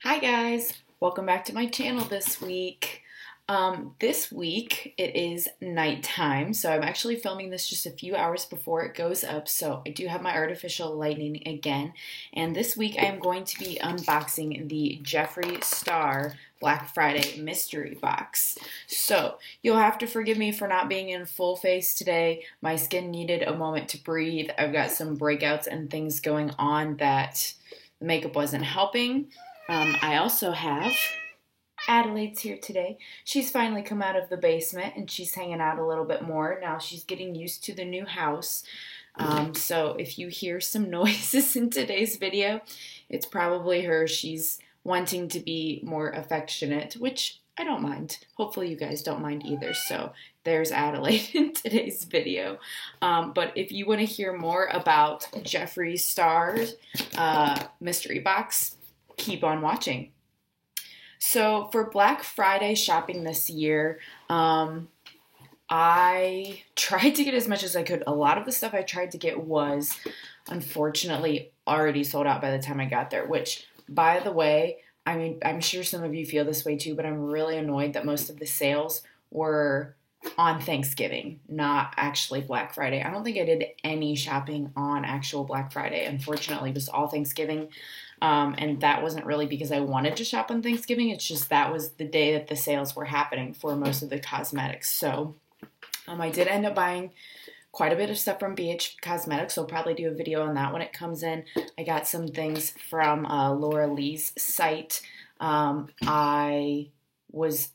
Hi guys, welcome back to my channel this week. This week it is nighttime, so I'm actually filming this just a few hours before it goes up, so I do have my artificial lighting again. And this week I am going to be unboxing the Jeffree Star Black Friday mystery box. So you'll have to forgive me for not being in full face today. My skin needed a moment to breathe. I've got some breakouts and things going on that the makeup wasn't helping. I also have Adelaide's here today. She's finally come out of the basement and she's hanging out a little bit more. Now she's getting used to the new house. So if you hear some noises in today's video, it's probably her. She's wanting to be more affectionate, which I don't mind. Hopefully you guys don't mind either. So there's Adelaide in today's video. But if you want to hear more about Jeffree Star's mystery box, keep on watching. So for Black Friday shopping this year, I tried to get as much as I could. A lot of the stuff I tried to get was unfortunately already sold out by the time I got there, which, by the way, I mean, I'm sure some of you feel this way too, but I'm really annoyed that most of the sales were on Thanksgiving, not actually Black Friday. I don't think I did any shopping on actual Black Friday. Unfortunately, it was all Thanksgiving. And that wasn't really because I wanted to shop on Thanksgiving. It's just that was the day that the sales were happening for most of the cosmetics. So I did end up buying quite a bit of stuff from BH Cosmetics. So I'll probably do a video on that when it comes in. I got some things from Laura Lee's site. I was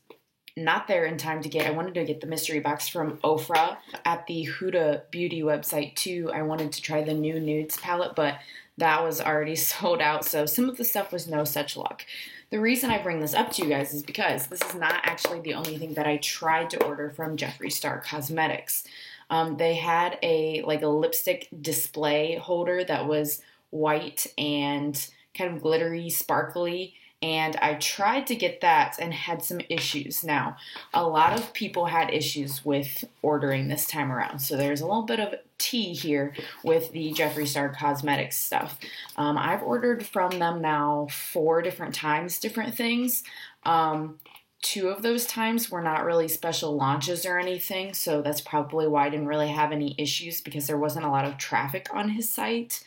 not there in time to get, I wanted to get the mystery box from Ofra at the Huda Beauty website too. I wanted to try the new nudes palette, but that was already sold out. So some of the stuff was no such luck. The reason I bring this up to you guys is because this is not actually the only thing that I tried to order from Jeffree Star Cosmetics. They had a lipstick display holder that was white and kind of glittery, sparkly, and I tried to get that and had some issues. Now, a lot of people had issues with ordering this time around, so there's a little bit of tea here with the Jeffree Star Cosmetics stuff. I've ordered from them now 4 different times, different things. 2 of those times were not really special launches or anything, so that's probably why I didn't really have any issues because there wasn't a lot of traffic on his site.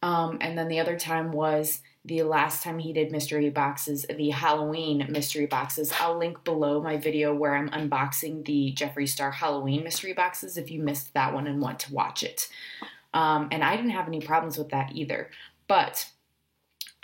And then the other time was the last time he did mystery boxes, the Halloween mystery boxes. I'll link below my video where I'm unboxing the Jeffree Star Halloween mystery boxes if you missed that one and want to watch it. And I didn't have any problems with that either. But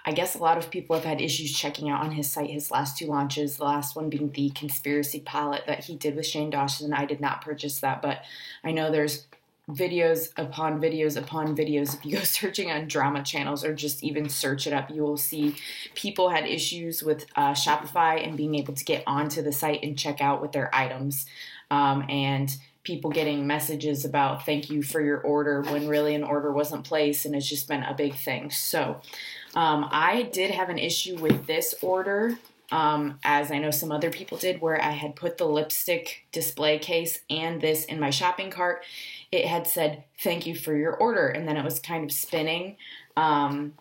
I guess a lot of people have had issues checking out on his site his last 2 launches, the last one being the Conspiracy palette that he did with Shane Dawson. I did not purchase that, but I know there's videos upon videos upon videos. If you go searching on drama channels or just even search it up, you will see people had issues with Shopify and being able to get onto the site and check out with their items. And people getting messages about thank you for your order when really an order wasn't placed, and it's just been a big thing. So I did have an issue with this order, as I know some other people did, where I had put the lipstick display case and this in my shopping cart. It had said, thank you for your order, and then it was kind of spinning, kind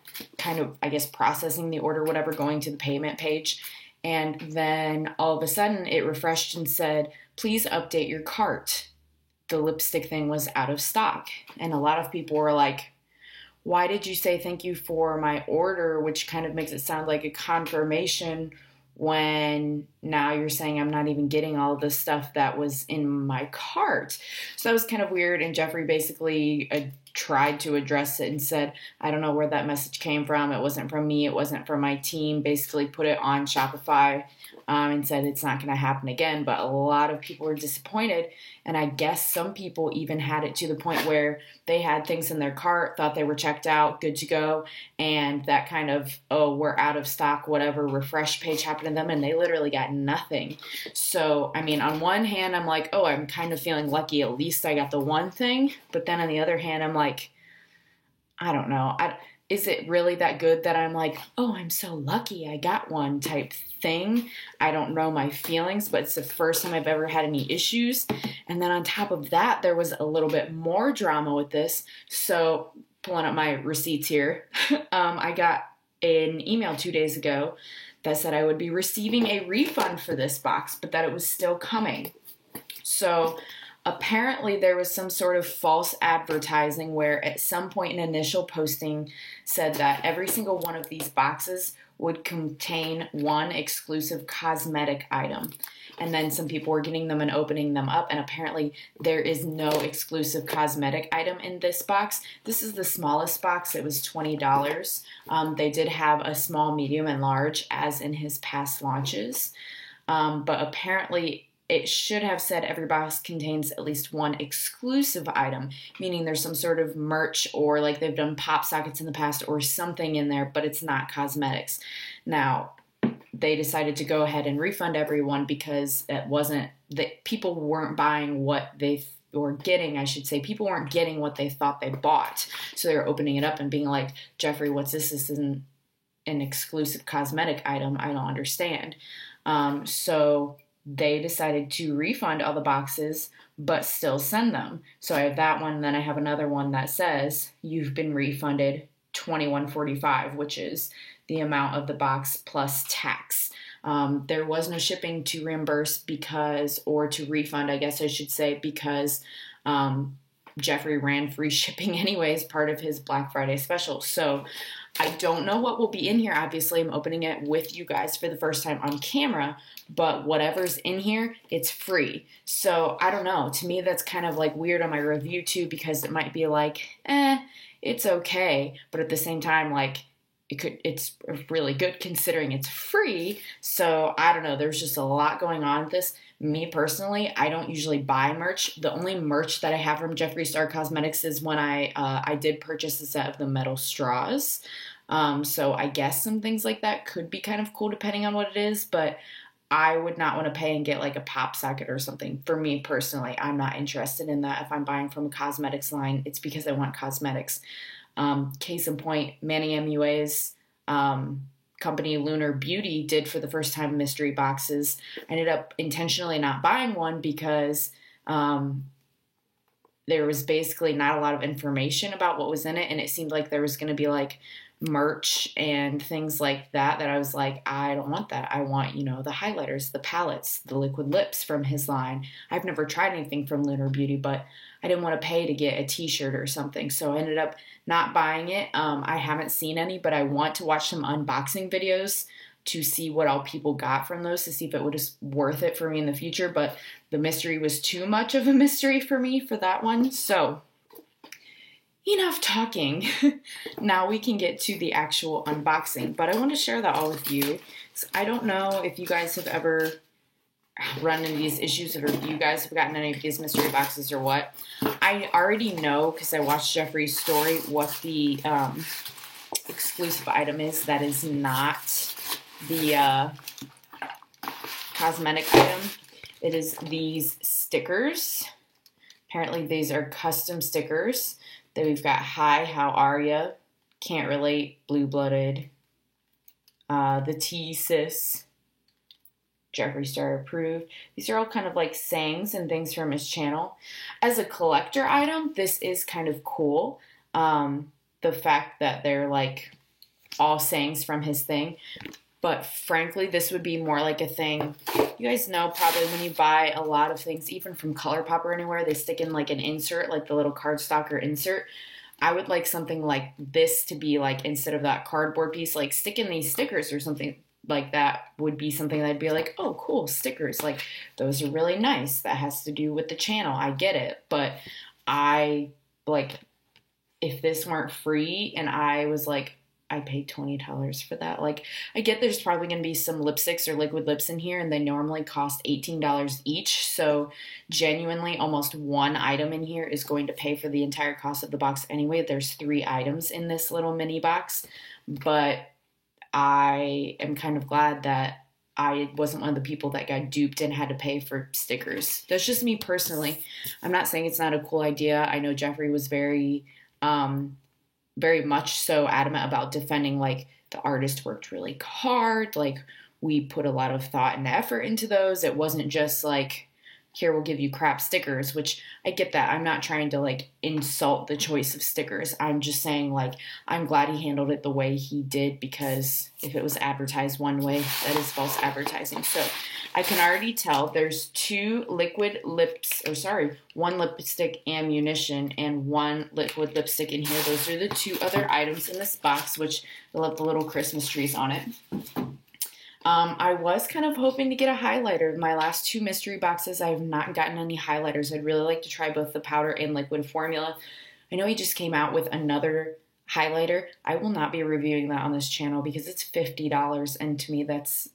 of, I guess, processing the order, whatever, going to the payment page. And then all of a sudden it refreshed and said, please update your cart. The lipstick thing was out of stock. And a lot of people were like, why did you say thank you for my order, which kind of makes it sound like a confirmation when now you're saying I'm not even getting all of the stuff that was in my cart. So that was kind of weird, and Jeffree basically tried to address it and said, I don't know where that message came from. It wasn't from me. It wasn't from my team. Basically put it on Shopify and said it's not going to happen again. But a lot of people were disappointed, and I guess some people even had it to the point where they had things in their cart, thought they were checked out, good to go, and that kind of, oh, we're out of stock, whatever, refresh page happened to them, and they literally got nothing. So, I mean, on one hand, I'm like, oh, I'm kind of feeling lucky. At least I got the one thing. But then on the other hand, I'm like, I don't know. Is it really that good that I'm like, oh, I'm so lucky I got one type thing? I don't know my feelings, but it's the first time I've ever had any issues. And then on top of that, there was a little bit more drama with this. So pulling up my receipts here, I got an email 2 days ago that said I would be receiving a refund for this box, but that it was still coming. So apparently there was some sort of false advertising where at some point an initial posting said that every single one of these boxes would contain one exclusive cosmetic item. And then some people were getting them and opening them up, and apparently there is no exclusive cosmetic item in this box. This is the smallest box. It was $20. They did have a small, medium, and large, as in his past launches. But apparently it should have said every box contains at least one exclusive item, meaning there's some sort of merch or like they've done pop sockets in the past or something in there, but it's not cosmetics. Now, they decided to go ahead and refund everyone because it wasn't that people weren't buying what they or getting, I should say, people weren't getting what they thought they bought. So they were opening it up and being like, Jeffrey, what's this? This isn't an exclusive cosmetic item. I don't understand. So they decided to refund all the boxes, but still send them. So I have that one, and then I have another one that says you've been refunded $21.45, which is the amount of the box plus tax. There was no shipping to reimburse because, or to refund, I guess I should say, because Jeffrey ran free shipping anyways, part of his Black Friday special. So I don't know what will be in here. Obviously, I'm opening it with you guys for the first time on camera, but whatever's in here, it's free. So I don't know. To me, that's kind of like weird on my review too, because it might be like, it's okay. But at the same time, like, it's really good considering it's free. So I don't know. There's just a lot going on with this. Me personally, I don't usually buy merch. The only merch that I have from Jeffree Star Cosmetics is when I did purchase a set of the metal straws. So I guess some things like that could be kind of cool depending on what it is, but I would not want to pay and get like a pop socket or something. For me personally, I'm not interested in that. If I'm buying from a cosmetics line, it's because I want cosmetics. Case in point, Manny MUA's company Lunar Beauty did for the first time mystery boxes. I ended up intentionally not buying one because there was basically not a lot of information about what was in it, and it seemed like there was going to be like merch and things like that I was like, I don't want that. I want, the highlighters, the palettes, the liquid lips from his line. I've never tried anything from Lunar Beauty, but I didn't want to pay to get a t-shirt or something, so I ended up not buying it. I haven't seen any, but I want to watch some unboxing videos to see what all people got from those, to see if it was worth it for me in the future, but the mystery was too much of a mystery for me for that one. So enough talking. Now we can get to the actual unboxing, but I want to share that all with you. So I don't know if you guys have ever run into these issues, or if you guys have gotten any of these mystery boxes or what. I already know, because I watched Jeffree's story, what the exclusive item is that is not the cosmetic item. It is these stickers. Apparently these are custom stickers. Then we've got Hi, How Are Ya? Can't Relate, Blue Blooded, the T Sis, Jeffree Star Approved. These are all kind of like sayings and things from his channel. As a collector item, this is kind of cool. The fact that they're like all sayings from his thing. But frankly, this would be more like a thing. You guys know probably when you buy a lot of things, even from ColourPop or anywhere, they stick in like an insert, like the little cardstock or insert. I would like something like this to be like, instead of that cardboard piece, like stick in these stickers or something like that would be something that I'd be like, oh, cool, stickers. Like, those are really nice. That has to do with the channel. I get it. But I, like, if this weren't free and I was like, I paid $20 for that. Like, I get there's probably going to be some lipsticks or liquid lips in here, and they normally cost $18 each. So genuinely, almost one item in here is going to pay for the entire cost of the box anyway. There's 3 items in this little mini box, but I am kind of glad that I wasn't one of the people that got duped and had to pay for stickers. That's just me personally. I'm not saying it's not a cool idea. I know Jeffree was very much so adamant about defending, like, the artist worked really hard. Like, we put a lot of thought and effort into those. It wasn't just like here we'll give you crap stickers, which I get that. I'm not trying to like insult the choice of stickers. I'm just saying like I'm glad he handled it the way he did, because if it was advertised one way, that is false advertising. So I can already tell there's one lipstick ammunition and one liquid lipstick in here. Those are the two other items in this box, which will have the little Christmas trees on it. I was kind of hoping to get a highlighter. My last two mystery boxes, I have not gotten any highlighters. I'd really like to try both the powder and liquid formula. I know he just came out with another highlighter. I will not be reviewing that on this channel because it's $50, and to me that's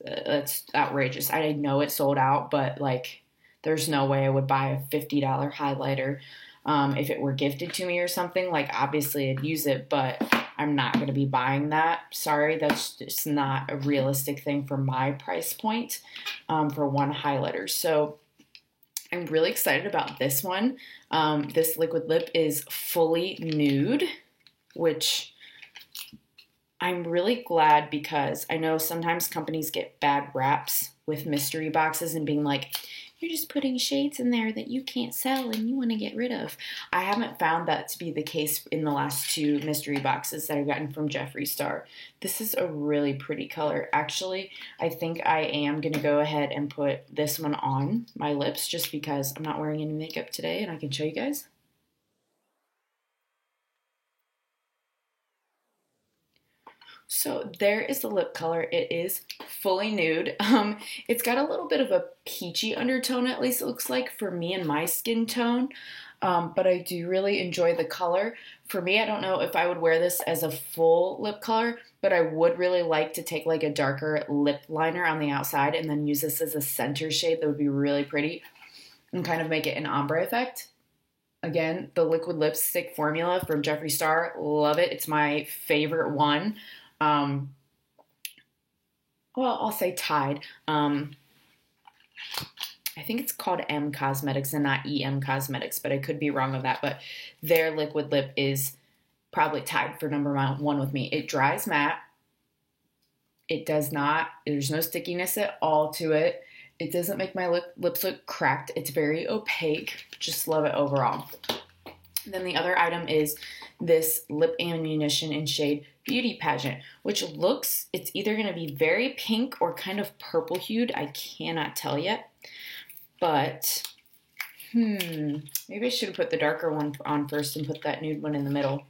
outrageous. I know it sold out, but like there's no way I would buy a $50 highlighter. If it were gifted to me or something, like obviously I'd use it, but I'm not going to be buying that. Sorry, that's just not a realistic thing for my price point for one highlighter. So I'm really excited about this one. This liquid lip is fully nude, which I'm really glad, because I know sometimes companies get bad raps with mystery boxes and being like, you're just putting shades in there that you can't sell and you want to get rid of. I haven't found that to be the case in the last two mystery boxes that I've gotten from Jeffree Star. This is a really pretty color. Actually, I think I am going to go ahead and put this one on my lips just because I'm not wearing any makeup today and I can show you guys. So there is the lip color. It is fully nude. It's got a little bit of a peachy undertone, at least it looks like, for me and my skin tone. But I do really enjoy the color. For me, I don't know if I would wear this as a full lip color, but I would really like to take like a darker lip liner on the outside and then use this as a center shade. That would be really pretty and kind of make it an ombre effect. Again, the liquid lipstick formula from Jeffree Star, love it. It's my favorite one. Well, I'll say Tide. I think it's called M Cosmetics and not EM Cosmetics, but I could be wrong on that. But their liquid lip is probably tied for number one with me. It dries matte. It does not, there's no stickiness at all to it. It doesn't make my lips look cracked. It's very opaque. Just love it overall. Then the other item is this lip ammunition in shade Beauty Pageant, which looks, it's either going to be very pink or kind of purple hued. I cannot tell yet. But, maybe I should have put the darker one on first and put that nude one in the middle.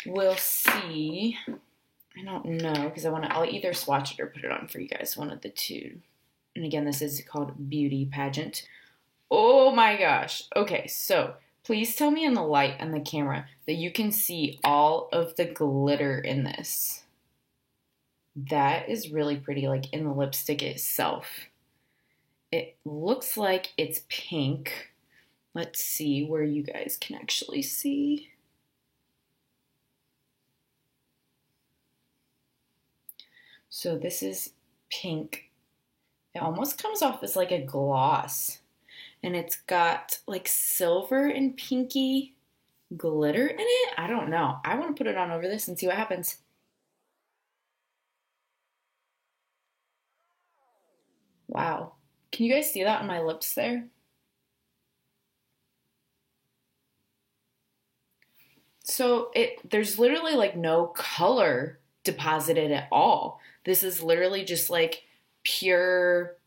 We'll see. I don't know, because I'll either swatch it or put it on for you guys, one of the two. And again, this is called Beauty Pageant. Oh my gosh. Okay, so please tell me in the light and the camera that you can see all of the glitter in this. That is really pretty, like in the lipstick itself. It looks like it's pink. Let's see where you guys can actually see. So this is pink. It almost comes off as like a gloss. And it's got like silver and pinky glitter in it. I don't know. I want to put it on over this and see what happens. Wow. Can you guys see that on my lips there? So there's literally like no color deposited at all. This is literally just like pure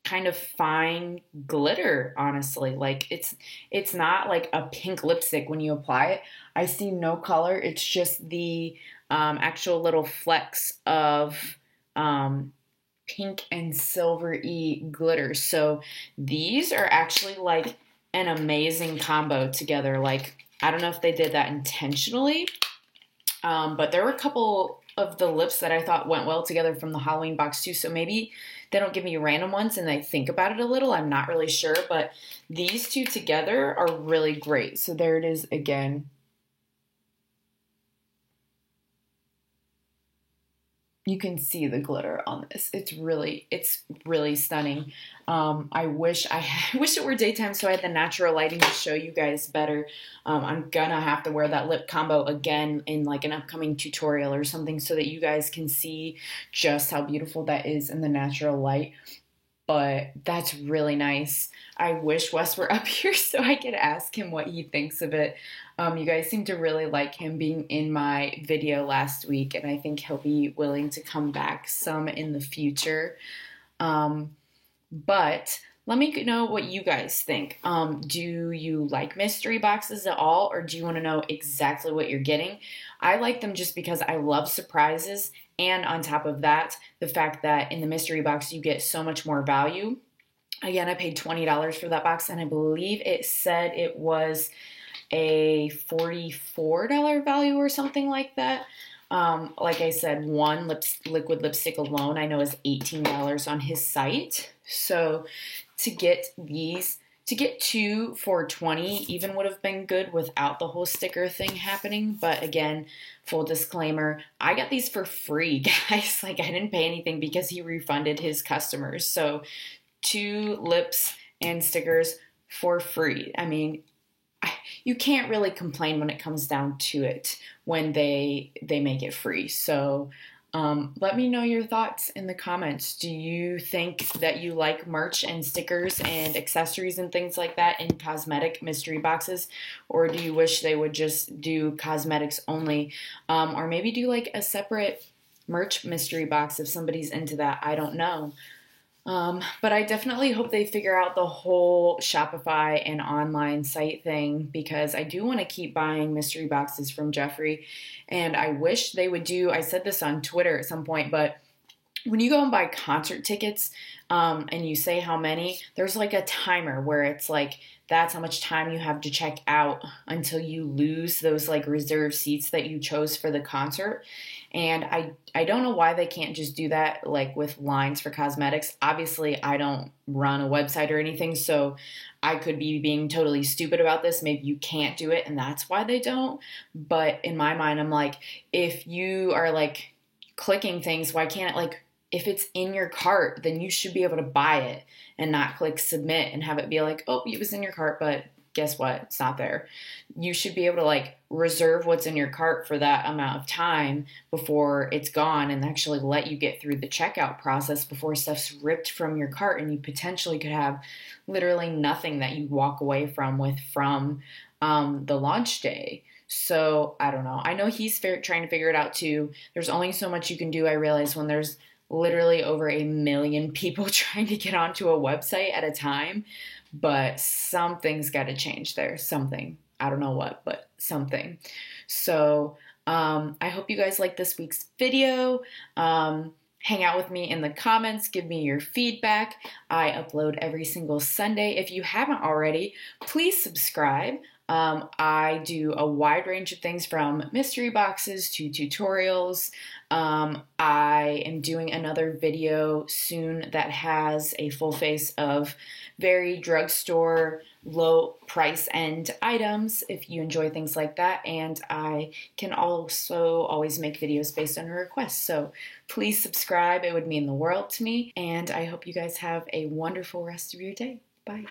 kind of fine glitter, honestly. Like it's not like a pink lipstick when you apply it. I see no color. It's just the actual little flecks of pink and silver-y glitter. So these are actually like an amazing combo together. Like, I don't know if they did that intentionally, but there were a couple of the lips that I thought went well together from the Halloween box too. So maybe they don't give me random ones and I think about it a little. I'm not really sure, but these two together are really great. So there it is again. You can see the glitter on this. It's really stunning. I wish it were daytime so I had the natural lighting to show you guys better. I'm gonna have to wear that lip combo again in like an upcoming tutorial or something so that you guys can see just how beautiful that is in the natural light. but that's really nice. I wish Wes were up here so I could ask him what he thinks of it. You guys seem to really like him being in my video last week, and I think he'll be willing to come back some in the future. But let me know what you guys think. Do you like mystery boxes at all, or do you want to know exactly what you're getting? I like them just because I love surprises, and on top of that, the fact that in the mystery box you get so much more value. Again, I paid $20 for that box, and I believe it said it was a $44 value or something like that. Like I said, one liquid lipstick alone I know is $18 on his site. So to get two for $20 even would have been good without the whole sticker thing happening. But again, full disclaimer, I got these for free, guys. Like, I didn't pay anything because he refunded his customers. So 2 lips and stickers for free. I mean, you can't really complain when it comes down to it when they make it free. So let me know your thoughts in the comments. Do you think that you like merch and stickers and accessories and things like that in cosmetic mystery boxes? Or do you wish they would just do cosmetics only? Or maybe do like a separate merch mystery box if somebody's into that. I don't know. But I definitely hope they figure out the whole Shopify and online site thing, because I do want to keep buying mystery boxes from Jeffree. And I wish they would do, I said this on Twitter at some point, but when you go and buy concert tickets and you say how many, there's like a timer where it's like, that's how much time you have to check out until you lose those like reserved seats that you chose for the concert. And I don't know why they can't just do that like with lines for cosmetics. Obviously, I don't run a website or anything, so I could be being totally stupid about this. Maybe you can't do it and that's why they don't. But in my mind, I'm like, if you are like clicking things, why can't it, like, if it's in your cart, then you should be able to buy it and not click submit and have it be like, oh, it was in your cart, but guess what? It's not there. You should be able to like reserve what's in your cart for that amount of time before it's gone and actually let you get through the checkout process before stuff's ripped from your cart and you potentially could have literally nothing that you walk away from the launch day. So I don't know. I know he's trying to figure it out too. There's only so much you can do, I realize, when there's literally over 1 million people trying to get onto a website at a time. But something's got to change there. Something. I don't know what, but something. So I hope you guys like this week's video. Hang out with me in the comments. Give me your feedback. I upload every single Sunday. If you haven't already, please subscribe. I do a wide range of things from mystery boxes to tutorials. I am doing another video soon that has a full face of very drugstore, low price end items if you enjoy things like that. And I can also always make videos based on a request. So please subscribe. It would mean the world to me. And I hope you guys have a wonderful rest of your day. Bye.